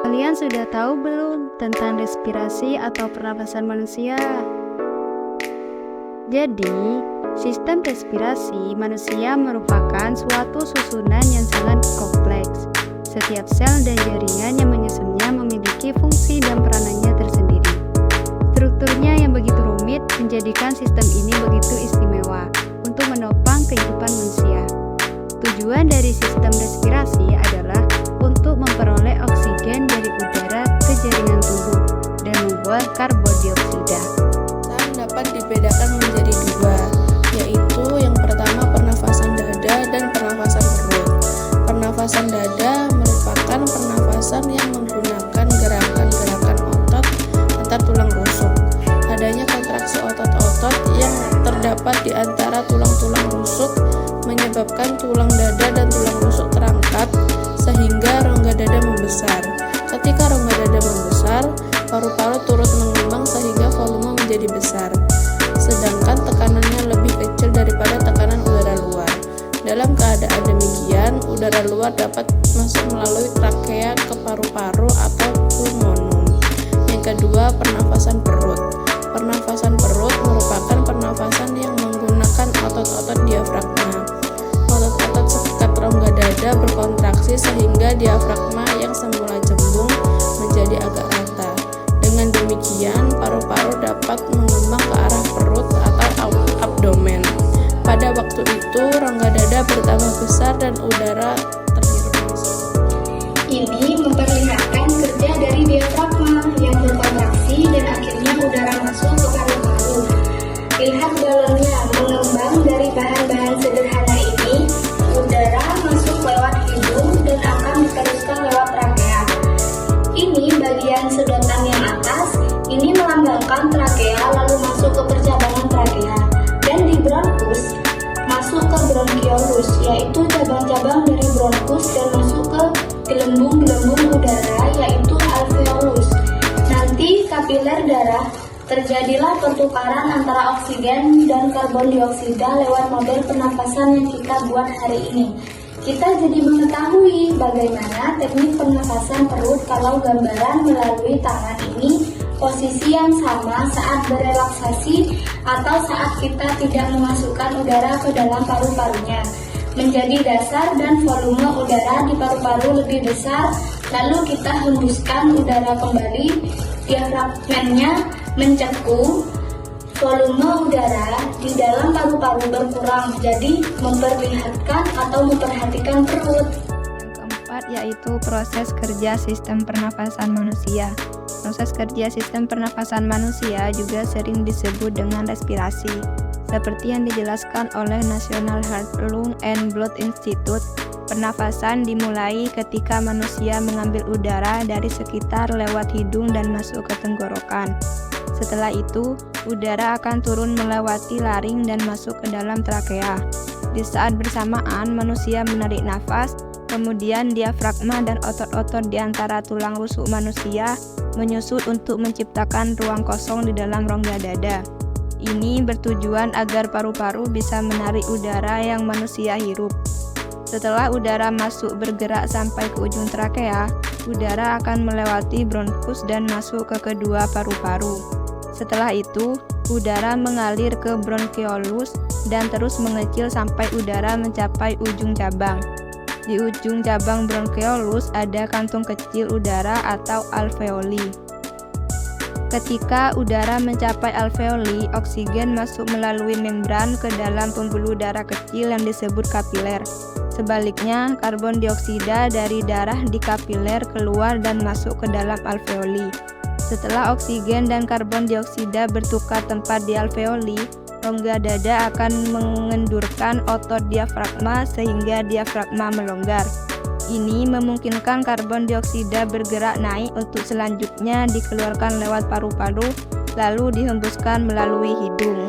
Kalian sudah tahu belum tentang respirasi atau pernafasan manusia? Jadi, sistem respirasi manusia merupakan suatu susunan yang sangat kompleks. Setiap sel dan jaringan yang menyusunnya memiliki fungsi dan peranannya tersendiri. Strukturnya yang begitu rumit menjadikan sistem ini begitu istimewa untuk menopang kehidupan manusia. Tujuan dari sistem respirasi adalah untuk memperoleh oksigen dari udara ke jaringan tubuh dan membuat karbon dioksida. Dapat dibedakan menjadi dua, yaitu yang pertama pernafasan dada dan pernafasan perut. Pernafasan dada merupakan pernafasan yang menggunakan gerakan-gerakan otot antar tulang rusuk. Adanya kontraksi otot-otot yang terdapat di antara tulang-tulang rusuk menyebabkan tulang dada dan tulang rusuk terangkat sehingga rongga dada membesar. Ketika rongga dada membesar, paru-paru turut mengembang sehingga volume menjadi besar, sedangkan tekanannya lebih kecil daripada tekanan udara luar. Dalam keadaan demikian, udara luar dapat masuk melalui trakea ke paru-paru atau pulmonum. Yang kedua, pernafasan perut. Pernafasan perut merupakan pernafasan yang menggunakan otot-otot diafragma. Otot-otot sekitar rongga dada berkontraksi sehingga diafragma yang semula cembung menjadi agak rata. Dengan demikian, paru-paru dapat mengembang ke arah perut atau abdomen. Pada waktu itu, rongga dada bertambah besar dan udara terhirup masuk. Ini memperlihatkan kerja dari diafragma yang berkontraksi dan akhirnya udara masuk ke paru-paru. Lihat balonnya mengembang dari bahan-bahan sederhana ini. Udara masuk lewat hidung dan akan diteruskan lewat trakea. Ini bagian sedotan yang atas, ini melambangkan trakea lalu masuk ke percabangan trakea, dan di bronkus masuk ke bronkiolus, yaitu cabang-cabang dari bronkus dan masuk ke gelembung-gelembung udara, yaitu alveolus. Nanti kapiler darah, terjadilah pertukaran antara oksigen dan karbon dioksida lewat model pernapasan yang kita buat hari ini. Kita jadi mengetahui bagaimana teknik pernapasan perut kalau gambaran melalui tangan ini, posisi yang sama saat berelaksasi atau saat kita tidak memasukkan udara ke dalam paru-parunya menjadi dasar dan volume udara di paru-paru lebih besar, lalu kita hembuskan udara kembali, diafragmanya mencekung, volume udara di dalam paru-paru berkurang, jadi memperlihatkan atau memperhatikan perut. Yang keempat yaitu proses kerja sistem pernafasan manusia. Proses kerja sistem pernafasan manusia juga sering disebut dengan respirasi. Seperti yang dijelaskan oleh National Heart, Lung and Blood Institute, pernafasan dimulai ketika manusia mengambil udara dari sekitar lewat hidung dan masuk ke tenggorokan. Setelah itu, udara akan turun melewati laring dan masuk ke dalam trakea. Di saat bersamaan, manusia menarik nafas, kemudian diafragma dan otot-otot di antara tulang rusuk manusia menyusut untuk menciptakan ruang kosong di dalam rongga dada. Ini bertujuan agar paru-paru bisa menarik udara yang manusia hirup. Setelah udara masuk bergerak sampai ke ujung trakea, udara akan melewati bronkus dan masuk ke kedua paru-paru. Setelah itu, udara mengalir ke bronkiolus dan terus mengecil sampai udara mencapai ujung cabang. Di ujung cabang bronkiolus ada kantung kecil udara atau alveoli. Ketika udara mencapai alveoli, oksigen masuk melalui membran ke dalam pembuluh darah kecil yang disebut kapiler. Sebaliknya, karbon dioksida dari darah di kapiler keluar dan masuk ke dalam alveoli. Setelah oksigen dan karbon dioksida bertukar tempat di alveoli, rongga dada akan mengendurkan otot diafragma sehingga diafragma melonggar. Ini memungkinkan karbon dioksida bergerak naik untuk selanjutnya dikeluarkan lewat paru-paru, lalu dihembuskan melalui hidung.